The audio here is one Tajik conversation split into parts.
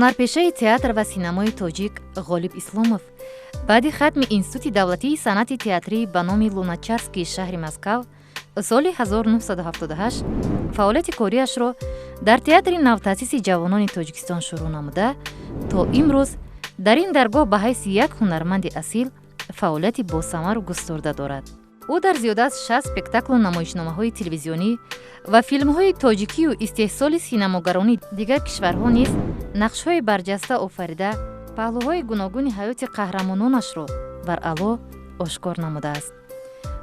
ҳунарпешаи театр ва синамои тоҷик Ғолиб Исломов баъди хатми Институти давлатии санъати театрӣ ба номи Луначарскии шаҳри Москав соли 1978 фаъолияти кориашро дар театри навтаъсиси ҷавонони Тоҷикистон шурӯъ намуда, то имрӯз дар ин даргоҳ ба ҳайси як ҳунарманди асил фаъолияти босамару густурда дорад. ӯ дар зиёда аз 60 спектаклу намоишномаҳои телевизионӣ ва филмҳои тоҷикию истеҳсоли синамогарони дигар кишварҳо низ нақшҳои барҷаста офарида, паҳлӯҳои гуногуни ҳаёти қаҳрамононашро бар аъло ошкор намудааст.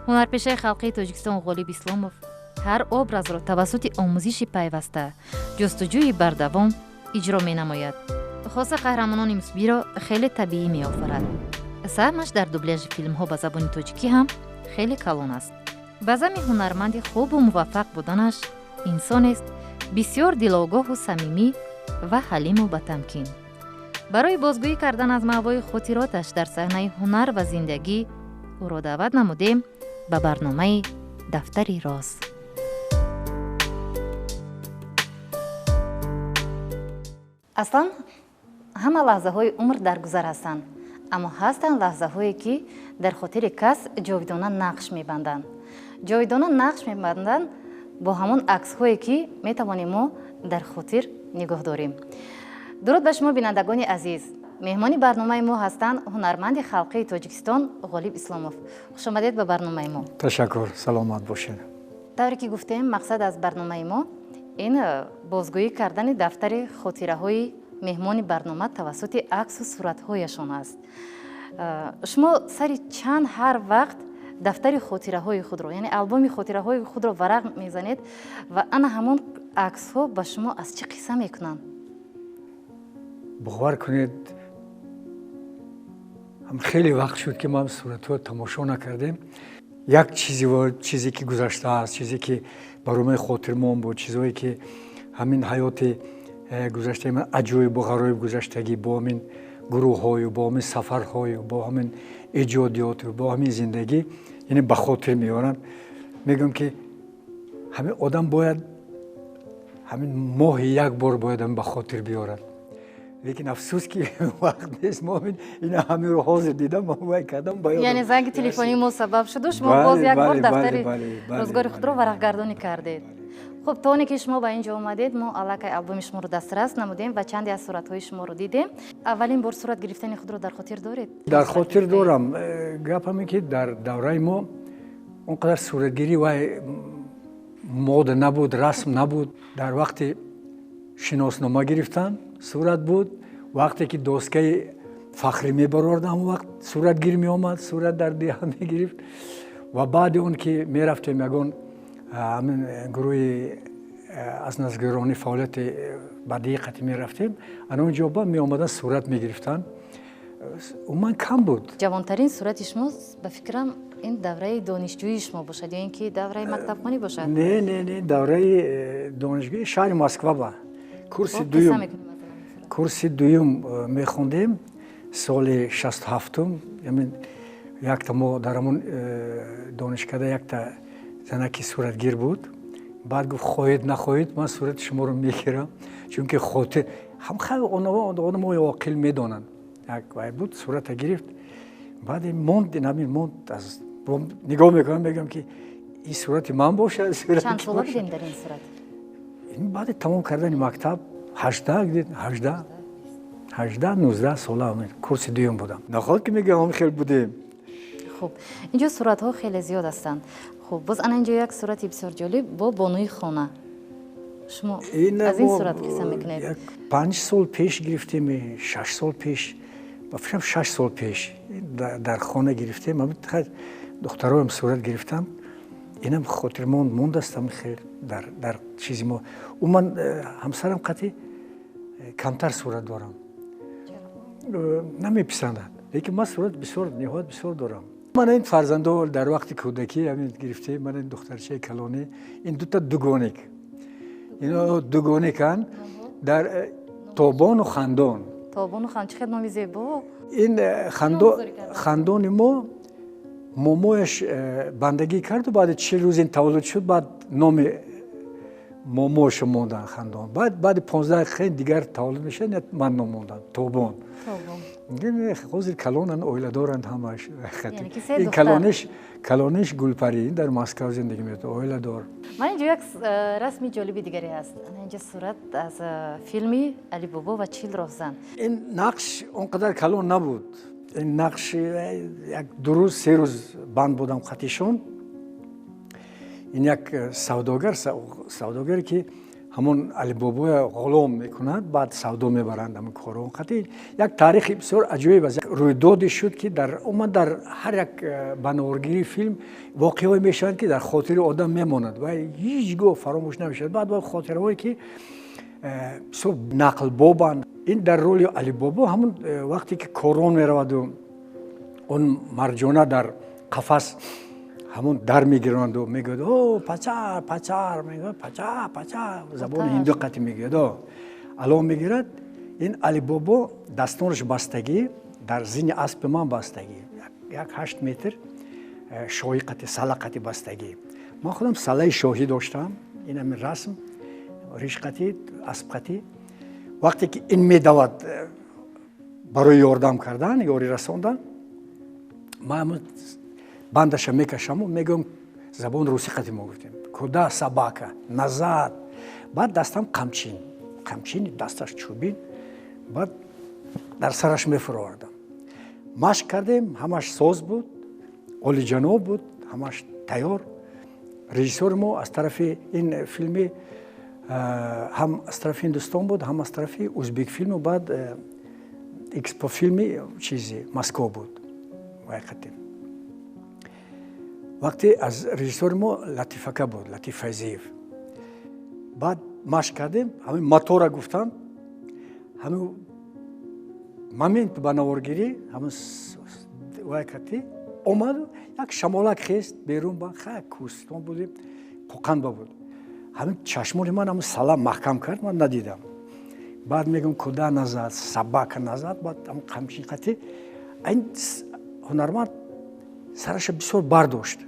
ҳунарпешаи халқии Тоҷикистон Ғолиб Исломов ҳар образро тавассути омӯзиши пайваста, ҷустуҷӯи бардавом иҷро менамояд. хоса қаҳрамонони мусбиро хеле табиӣ меофарад. саҳмаш дар дубляжи филмҳо ба забони тоҷикӣ ҳам хеле калон аст. ба зами ҳунарманди хубу муваффақ буданаш инсонест бисёр дилогоҳу самимӣ ва ҳалиму батамкин. барои бозгӯӣ кардан аз маъвои хотироташ дар саҳнаи ҳунар ва зиндагӣ ӯро даъват намудем ба барномаи дафтари роз. аслан ҳама лаҳзаҳои умр дар гузар ҳастанд, аммо ҳастанд лаҳзаҳое ки дар хотири кас ҷовидона нақш мебанданд. ҷовидона нақш мебанданд бо ҳамон аксҳое ки метавонем мо дар хотир нигоҳ дорем. дуруд ба шумо бинандагони азиз. меҳмони барномаи мо ҳастанд ҳунарманди халқии Тоҷикистон Ғолиб Исломов. хушомадед ба барномаи мо. ташаккур, саломат бошед. тавре ки гуфтем, мақсад аз барномаи мо ин бозгӯӣ кардани дафтари хотираҳои меҳмони барнома тавассути аксу суратҳояшон аст. шумо сари чанд ҳар вақт дафтари хотираҳои худро, яъне албоми хотираҳои худро варақ мезанед ва ана ҳамон аксҳо ба шумо аз чӣ қисса мекунанд? бовар кунед, хеле вақт шуд ки ман суратҳо тамошо накардем. як чизе ки гузаштааст, чизе ки баромаи хотирмон буд, чизое ки ҳамин ҳаёти гузаштаи ман аҷоибу ғароиб гузаштагӣ бо ҳамин гурӯҳҳою, бо ҳамин сафарҳою, бо ҳамин иҷодиёту, бо ҳамин зиндагӣ яъне ба хотир меорам. мегӯям ки ҳамин одам бояд ҳамин моҳи як бор бояд ба хотир биёрад. лекин афсӯс ки вақт нест. мо ина ҳамеро ҳозир дидам, вай кардам ба ёдам. яъне занги телефонии мо сабаб шуду шумо боз як бор дафтари рӯзгори худро варақгардонӣ кардед. хуб, то оне ки шумо ба ин ҷо омадед, мо аллакай албоми шуморо дастрас намудем ва чанде аз суратҳои шуморо дидем. аввалин бор сурат гирифтани худро дар хотир доред? дар хотир дорам. гап ҳаме ки дар давраи мо он қадар суратгирӣ вай мода набуд, расм набуд. дар вақти шиноснома гирифтан сурат буд. вақте ки доскаи фахрӣ мебарордан, ҳамон вақт суратгир меомад, сурат дар диҳа мегирифт. ва баъди он ки мерафтем ягон ҳамин гурӯҳи аз назгирони фаъолияти ба диққати мерафтем, ана он ҷо ба меомадан сурат мегирифтан. умуман кам буд. ҷавонтарин сурати шумо ба фикрам ин давраи донишҷӯии шумо бошад ё ин ки давраи мактабхонӣ бошад? Не, давраи донишгоҳи шаҳри Москва ба курси дуюм мехондем соли 67. якта мо дар ҳамон донишкада якта занаки суратгир буд. баъд гуфт хоҳед нахоҳед ман сурати шуморо мегирам, чунки хотир одамои оқил медонанд. як вай буд, сурата гирифт. баъд монд аз нигоҳ мекунам, мегӯям ки ин сурати ман бошад. чанд сола будем дар ин сурат? баъди тамом кардани мактаб 18-19 сола курси дуюм будам. наход ки мегӯям хел будем. хуб, инҷо суратҳо хеле зиёд ҳастанд. хуб, боз ана инҷо як сурати бисёр ҷолиб бо бонуи хона. шумо аз ин сурат қисса мекунед? 5 сол пеш гирифтем, 6 сол пеш, ба фикрам 6 сол пеш дар хона гирифтем. духтароям сурат гирифтам. инам хотирмон мондастам хел дар чизи мо. умуман ҳамсарам қати камтар сурат дорам. намеписандад, лекин ман сурат ниҳоят бисёр дорам. ман ин фарзандо дар вақти кӯдакӣ гирифтем. ман ин духтарчаи калоне, ин дута дугонек, ино дугонеканд дар тобону хандон. чӣ хел номи зебо? ин хандони мо момояш бандагӣ карду, баъди 40 рӯз ин таваллуд шуд, баъд номи ماماش موندن خندان. بعد 15 خیلی دیگر تولد میشه من نموندم توبان. این خوزی کلانن اویله دارند همش. این کلانش گلپری در مسکو زندگی میکنه اویله دار. من اینجا یک رسمی جالبی دیگری هست. اینجا صورت از فیلمی علی بابا و چیل روزن. این نقش اونقدر کلان نبود. این نقش یک 2 روز 3 روز بند بودم خطیشون. این یک سوداگر که همون علی بابا غلام میکند بعد سودا میبرند همون کارو خاطر یک تاریخ بسیار عجیب است رویدادی شد که در هر یک بناورگیری فیلم واقعی میشوند که در خاطر آدم میماند و هیچگاه فراموش نمیشود بعد خاطرهایی که بسیار نقل بابند این در رول علی بابا همون وقتی که کارون میرود و اون مرجانه در قفس همون در میگیرند و میگوید او پچر میگه پچر زبان هندو قطعی میگه الان میگیرد این علی بابا دستانش بستگی در زین اسب من بستگی یک 8 متر شاهی قطعی سله قطعی بستگی من خودم سله شاهی داشتم این همین رسم ریش قطعی اسب قطعی وقتی که این میدود برای یاردم کردن یاری رساندن من بندش میکشم و میگم زبان روسی قدیم ما گفتیم کدا سباکا نزد بعد دستم قمچین دستش چوبین بعد در سرش میفروردم مشق کردیم همش ساز بود عالی جناب بود همش تیار رژیسور ما از طرف این فیلمی هم از طرف هندوستان بود هم از طرف ازبک فیلم و بعد اکسپو فیلمی چیزی مسکو بود وقتی از رژیسور ما لطیفکه بود لطیف فیضیف بعد مشق کردیم همین موتور گفتن همین момент بناورگیری همین وقتی اومد یک شمالک خیست بیرون با خیلی کوستان بودیم قوقند بود همین چشمان من همین سلام محکم کرد من ندیدم بعد میگم کدا نزد سباک نزد بعد همین قمچین قطعی این هنرمند سرش بسیار برداشت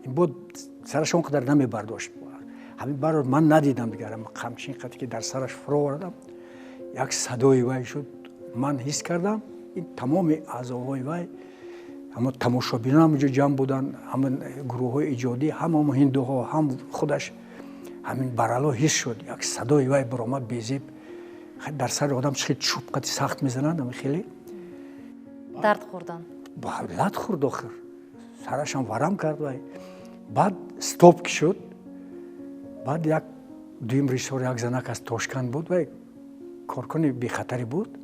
این بود سرش اونقدر نمی برداشت همین بار من ندیدم دیگر اما قمچین قطعی که در سرش فرو آوردم یک صدای وای شد من حس کردم این تمام اعضاهای وای اما تماشابینان هم اینجا جمع بودن همین گروه های ایجادی هم هندوها هم خودش همین برالا حس شد یک صدای وای برآمد بیزیب در سر آدم خیلی چوب قطعی سخت میزنند همین خیلی درد خوردن لط خورد آخر سرش هم ورم کرد وای بعد استاپ که شد بعد یک دویم رژیسور یک زنک از تاشکند بود و کارکنی بی خطری بود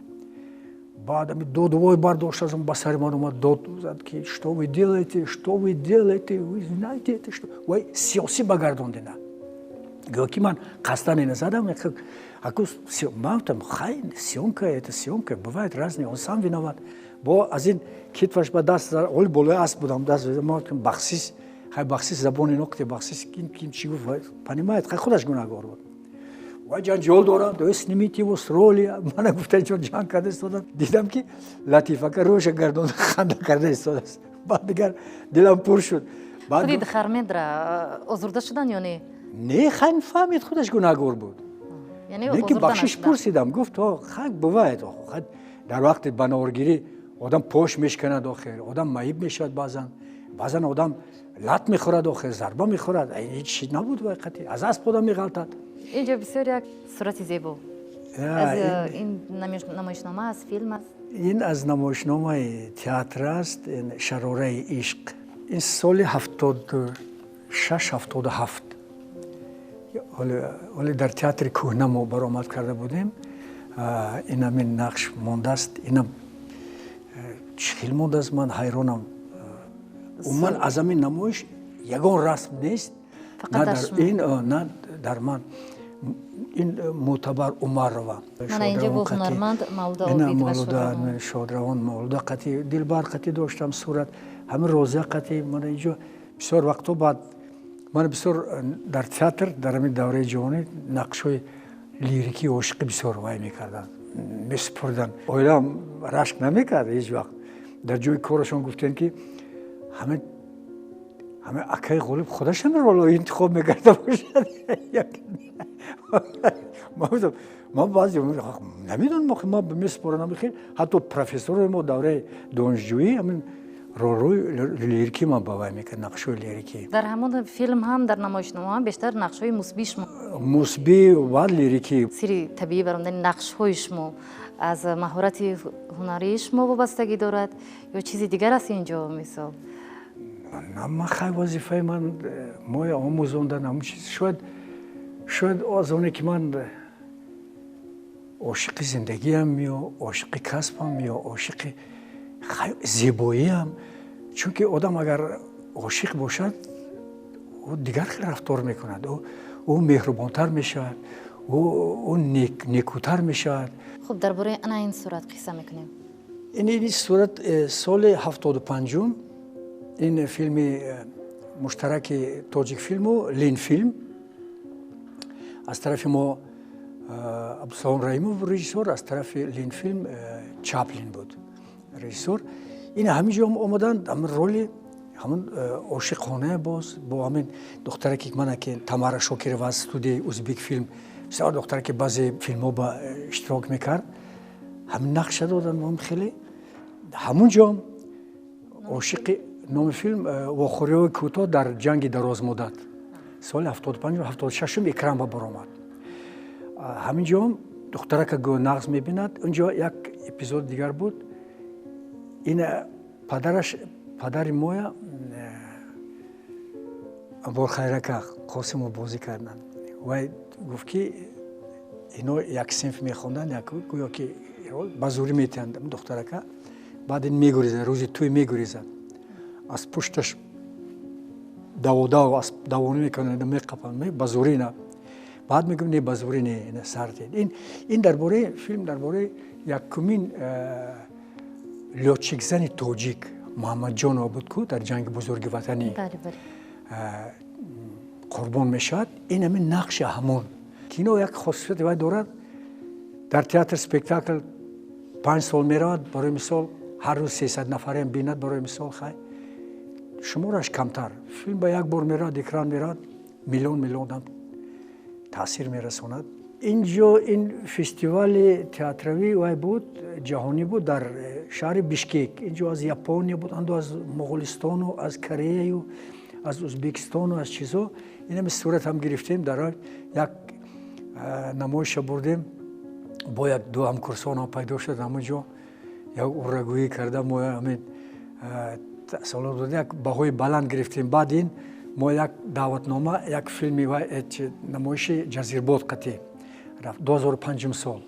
بعد همی دو برداشت از اون با سر من اومد داد زد که что вы делаете вы знаете это что وای سیاسی بگردوندینه گویا که من قصدن اینه زدم اکو مافتم خیلی سیونکه бывает разные он сам виноват با از این کتفش با دست اول بالای اسب بودم دست ما که بخصیص زبان نقطه بخصیص کیم چی گفت понимает خودش گناهکار بود و جنجال دارم تو اسنیمیتی و سرولی من گفتم چون جنگ کرده استادم دیدم که لطیفه که روش گردون خنده کرده استاد بعد دیگر دلم پر شد خودی خرمید را آزرده شدن یا نه نه خیلی فهمید خودش گناهکار بود یعنی که بخشش پرسیدم گفت تو خاک بوید خود در وقت بناورگیری آدم پاش میشکند آخر آدم معیب میشود بعضن آدم لط میخورد آخر ضربه میخورد هیچ چیز نبود واقعی از اسب آدم میغلطد اینجا بسیار یک صورت زیبا از این نمایشنامه از فیلم است این از نمایشنامه تئاتر است این شراره عشق این سال 76 77 ولی در تئاتر کهنه ما برآمد کرده بودیم این همین نقش مانده است اینم چخیل مانده است من حیرانم من از همین نمایش یگان رسم نیست نه در این نه در من این معتبر عمر روا من اینجا با هنرمند مولده آبید و شادروان شادروان مولده قطعی دلبر قطعی داشتم صورت همین روزه قطعی من اینجا بسیار وقتا بعد من بسیار در تئاتر در همین دوره جوانی نقش‌های لیریکی و عشقی بسیار وای میکردن میسپردن اویلام رشک نمیکرد هیچ وقت در جای کارشون گفتن که همه همه اکای غالب خودش هم رولو انتخاب میکرده باشد. ما بعضی نمیدونم ما به میسپرن بخیر حتی پروفسور ما دوره دانشجویی همین رولوی لیریکی ما باور میکرد، نقشوی لیریکی. در همون فیلم هم در نمایشنامه هم بیشتر نقش‌های مثبی شما مثبی و لیریکی. سری طبیعی براندن نقش‌های شما از مهارت هنری شما وابستگی دارد یا چیزی دیگر است اینجا مثال؟ نه من خیلی وظیفه من ما آموزوندن همون چیز شاید آزونه که من عاشق زندگی هم یا عاشق کسب هم یا عاشق زیبایی هم، چون که آدم اگر عاشق باشد او دیگر خیلی رفتار میکند، او مهربانتر میشود، او نیکوتر میشود. خب درباره این صورت قصه میکنیم. این صورت سال 75 این فیلم مشترک تاجیک فیلم و لین فیلم از طرف ما عبدالسلام رحیموف رژیسور، از طرف لین فیلم چاپلین بود رژیسور. این همینجا آمدن همون رول همون عاشقانه باز با همین دختره که من که تمارا شاکرova از استودیوی ازبک فیلم بسیار دختره که بعضی فیلم‌ها با اشتراک میکرد همین نقش دادن. ما خیلی همونجا عاشق نام فیلم واخوری‌های کوتاه در جنگ دراز مدت سال 75 و 76 اکران با برآمد. همینجا دختره که گو نقش میبیند اونجا یک اپیزود دیگر بود. این پدر مویا انوار خیرکه قاسم رو بازی کردن و گفت که اینا یک صنف میخوندن یک گویا که بازوری میتند دختره که بعد این میگریزن روزی توی میگریزن از پشتش دوانی میکنن میقپن بازوری نه بعد میگم نه بازوری نه سرد. این درباره فیلم درباره یکمین لوچک زن تاجیک محمد جان آبادکو در جنگ بزرگ وطنی قربان میشد. این همین نقش همون کینو یک خاصیت وای دارد. در تئاتر اسپکتاکل 5 سال میراد برای مثال هر روز 300 نفره بیند برای مثال خیلی شمارش کمتر. فیلم با یک بار میراد اکران میراد میلیون هم تاثیر میرساند. اینجا این فستیوال تئاتروی وای بود جهانی بود در شهر بیشکک. اینجا از ژاپن بود، اندو از مغولستان و از کره و از ازبکستان و از چیزا. اینم صورت هم گرفتیم در یک نمایش بردیم با یک دو همکارسان هم پیدا شد همونجا یک اورگویی کرده ما همین سال بود یک بهای بلند گرفتیم. بعد این ما یک دعوتنامه یک فیلمی و نمایش جزیرباد قطعی رفت 2005 سال.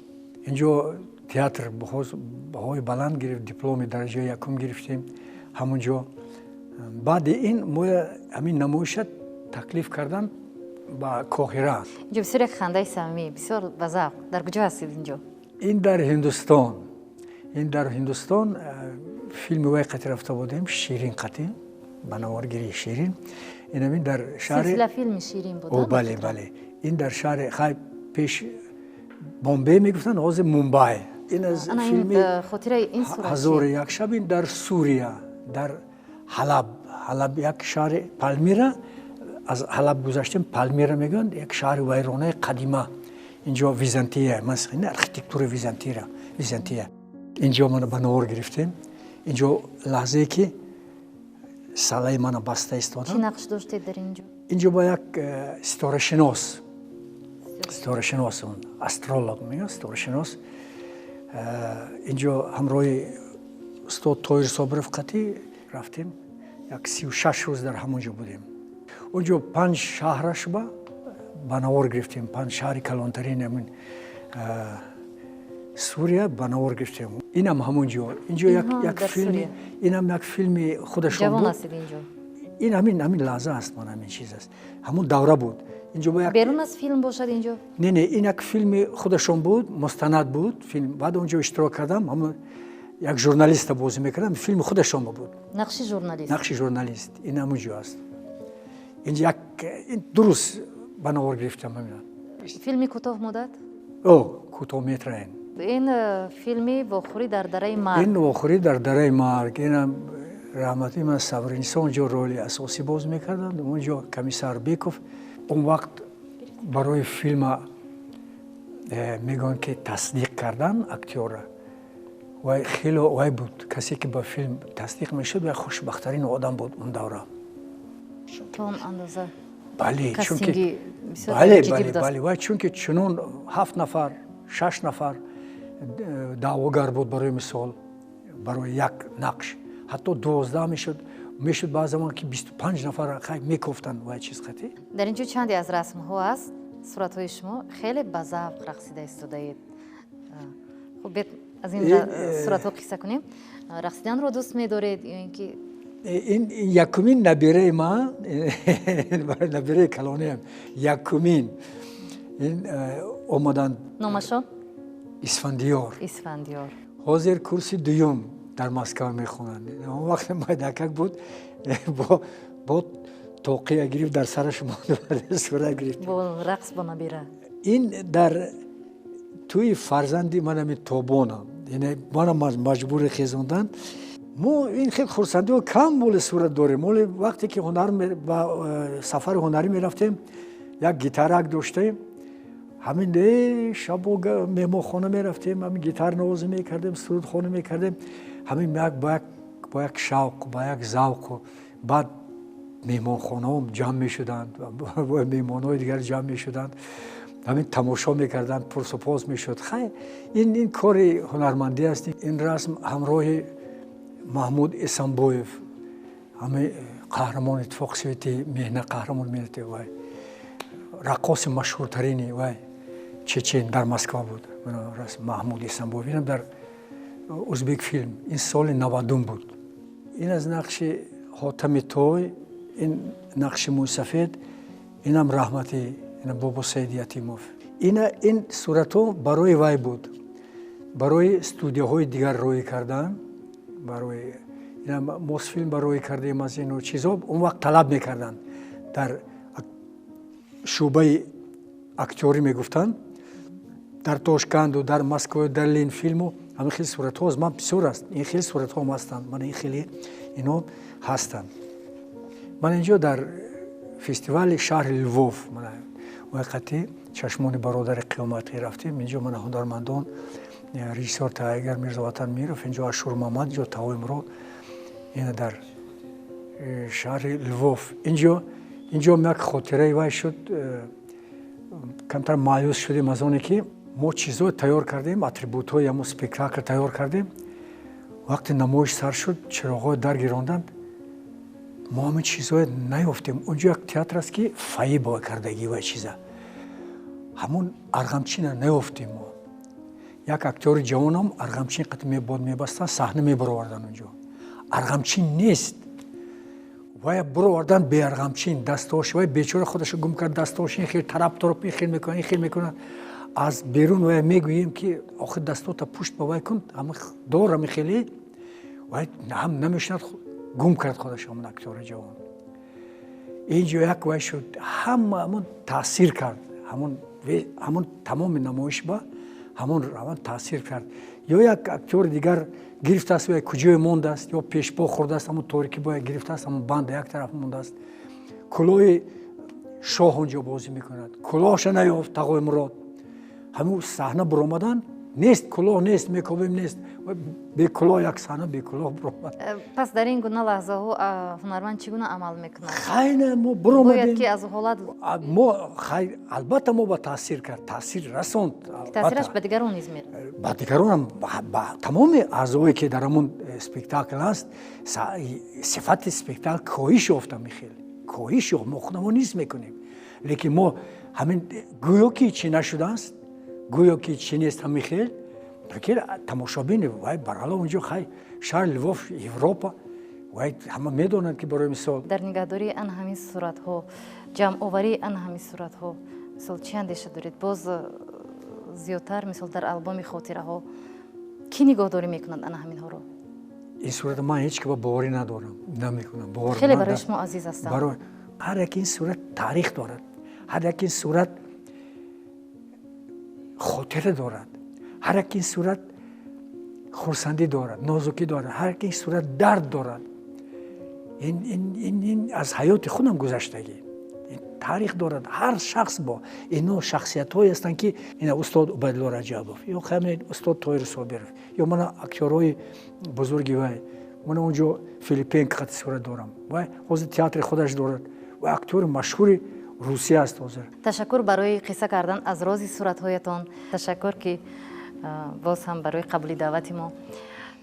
اینجا تئاتر بهای بلند گرفت، دیپلم درجه یکم گرفتیم همونجا. بعد این ما همین نمایش تکلیف کردن با کاهره. اینجا بسیار خنده صمیمی بسیار بزرگ. در کجا هستید اینجا؟ این در هندوستان فیلم وای قطعی رفته بودیم شیرین قطعی بناورگیری شیرین. این همین در شهر سلسله فیلم شیرین بود. بله این در شهر خیلی پیش بامبی میگفتن آز مومبای. این از فیلم خاطره این صورت هزار یک شب. این در سوریه در حلب یک شهر پالمیرا. از حلب گذشتیم پالمیرا میگن یک شهر ویرانه قدیمه. اینجا ویزانتیه مثلا این آرکیتکتور ویزانتیه. اینجا ما بناور گرفتیم. اینجا لحظه که سالای من بسته ایستادم. چی نقش داشتید در اینجا؟ اینجا با یک ستاره شناس اون استرولوگ میگن ستاره شناس. اینجا همراه استاد طاهر صابر رفقتی رفتیم. یک 36 روز در همونجا بودیم. اونجا 5 شهرش با بناور گرفتیم. 5 شهر کلانترین همین سوریه بناور گرفتیم. اینم همونجا. اینجا یک فیلم. اینم یک فیلم خودشون بود. جوان هستید اینجا. این همین لحظه است من همین چیز است. همون دوره بود. اینجا با یک بیرون از فیلم باشد اینجا؟ نه این یک فیلم خودشون بود، مستند بود فیلم. بعد اونجا اشتراک کردم. همون یک ژورنالیست بازی میکردم. فیلم خودشون بود. نقش ژورنالیست. این همونجا است. اینجا این درست بناور گرفتم همین. فیلمی کوتاه مدت؟ کوتاه متر. این فیلمی واخوری در دره مرگ. این واخوری در دره مرگ. این رحمتی من صبرنیسا اونجا رولی اساسی باز میکردن. اونجا کمیسر بیکوف اون وقت برای فیلم میگن که تصدیق کردن اکتور و خیلی وای بود. کسی که با فیلم تصدیق میشد و خوشبختترین آدم بود اون دوره. تا اون اندازه بله چون که کاستینگی بسیار جدی بود. بله و چون که چنون 7 نفر 6 نفر دعواگر بود برای مثال برای یک نقش حتی 12 میشد بعض زمان که 25 نفر خیلی میگفتن و چیز خطی. در اینجا چندی از رسم ها است. صورت های شما خیلی با ذوق رقصیده ایستادید. خب بیت از این صورت ها قصه کنیم. رقصیدن رو دوست می‌دارید یا اینکه این یکمین نبیره ما نبیره کلانیم یکمین این اومدن نامشو اسفندیار حاضر کرسی دوم در مسکو میخونند. اون وقت ما دکک بود با توقیه گرفت در سرش ماند صورت گرفت با رقص با نبیره. این در توی فرزندی منم توبونم یعنی منم مجبور خیزوندن. ما این خیلی خورسندی و کم مول صورت داریم. مول وقتی که سفر هنری میرفتیم یک گیتارک داشتیم همین شب و مهمانخانه میرفتیم همین گیتار نوازی میکردیم صورت خونه میکردیم همین با یک شوق با یک ذوق. بعد مهمانخانه هم جمع میشدند و مهمانهای دیگر جمع میشدند همین تماشا میکردن پرس و پاس میشد. خیلی این کار هنرمندی است. این رسم همراه محمود اسنبویف همه قهرمان اتفاق سویتی مهنه قهرمان ملت و رقاص مشهورترینی و چچن در مسکو بود. من رسم محمود اسنبویف اینم در ازبک فیلم این سال 90 بود. این از نقش حاتم توی این نقش موسفید اینم رحمتی این بابا سید یتیموف. این صورتو برای وای بود برای استودیوهای دیگر روی کردن برای این موسفیلم برای کردیم از این چیزا اون وقت طلب میکردن در شعبه اکتوری میگفتن در تاشکند و در مسکو در لین فیلمو همین خیلی صورت ها از من بسیار است. این خیلی صورت ها هم هستند. من این خیلی اینا هستند. من اینجا در فستیوال شهر لووف من وقتی چشمان برادر قیامتی رفتیم اینجا من هنرمندان رژیسور تایگر میرزا وطن میرفت اینجا اشور محمد اینجا تاویم رو این در شهر لووف اینجا یک خاطره وای شد. کمتر مایوس شدیم از اونی که ما چیزو تیار کردیم اتریبوت های همون سپیکتاکل تیار کردیم. وقتی نمایش سر شد چراغ‌ها در گیراندند ما همین چیزو نیافتیم. اونجا یک تئاتر است که فایب کردگی و چیزا همون ارغمچین نیافتیم. ما یک اکتور جوان هم ارغمچین قطعه میبستن صحنه میبروردن اونجا ارغمچین نیست و بروردن به ارغمچین دستاش و بیچاره خودش گم کرد دستاش این خیلی طرف خیلی میکنه از بیرون و میگوییم که آخه دستات پشت بوای کن هم دورم خیلی و هم نمیشند گم کرد خودش همون اکتور جوان. اینجا یک وای شد همون تاثیر کرد همون تمام نمایش با همون تاثیر کرد. یا یک اکتور دیگر گرفته است و کجای مونده است یا پیش پا خورده است همون طوری که باید گرفته است همون بند یک طرف مونده است. کلاه شاه اونجا بازی میکند کلاهش نیافت تقوی مراد همون صحنه برآمدن نیست کلاه نیست میکوبیم نیست به کلاه یک صحنه به کلاه برآمد. پس در این گونه لحظه ها هنرمند چگونه عمل میکنه؟ خیلی ما برآمدیم باید که از حالت ما خیلی البته ما با تاثیر کرد تاثیر رسوند تاثیرش به دیگران نیز میره با دیگران هم تمام اعضایی که در همون اسپکتاکل هست صفت اسپکتاکل کاهش یافته میخیل کاهش ما خودمون نیست میکنیم لیکن ما همین گویا که چی نشده است گویا که چی نیست هم میخیل بلکه تماشابین وای برالا اونجا خیلی شهر لووف اروپا وای همه میدونند که برای مثال در نگهداری ان همین صورت ها جمع آوری ان همین صورت ها مثال چی اندیشه دارید باز زیادتر مثال در البوم خاطره ها کی نگهداری میکنند ان همین ها رو؟ این صورت من هیچ که باوری ندارم نمیکنم خیلی برای شما عزیز هستم. برای هر یک این صورت تاریخ دارد هر یک این صورت خاطره دارد هر یک این صورت خرسندی دارد نازکی دارد هر یک این صورت درد دارد این از حیات خودم گذشتگی تاریخ دارد. هر شخص با اینا شخصیت‌هایی هستند که این استاد عبیدالله رجبوف یا همین استاد طاهر صابرов یا من اکتورهای بزرگی و من اونجا فیلیپین قد صورت دارم و حاضر تئاتر خودش دارد و اکتور مشهور روسیه است حاضر. تشکر برای قصه کردن از رازی صورت‌هایتان. تشکر که باز هم برای قبول دعوت ما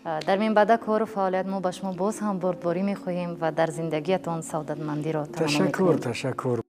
در این بعد کار و فعالیت ما به شما باز هم بردباری می‌خواهیم و در زندگیتان سعادتمندی را تمنا می‌کنیم. تشکر.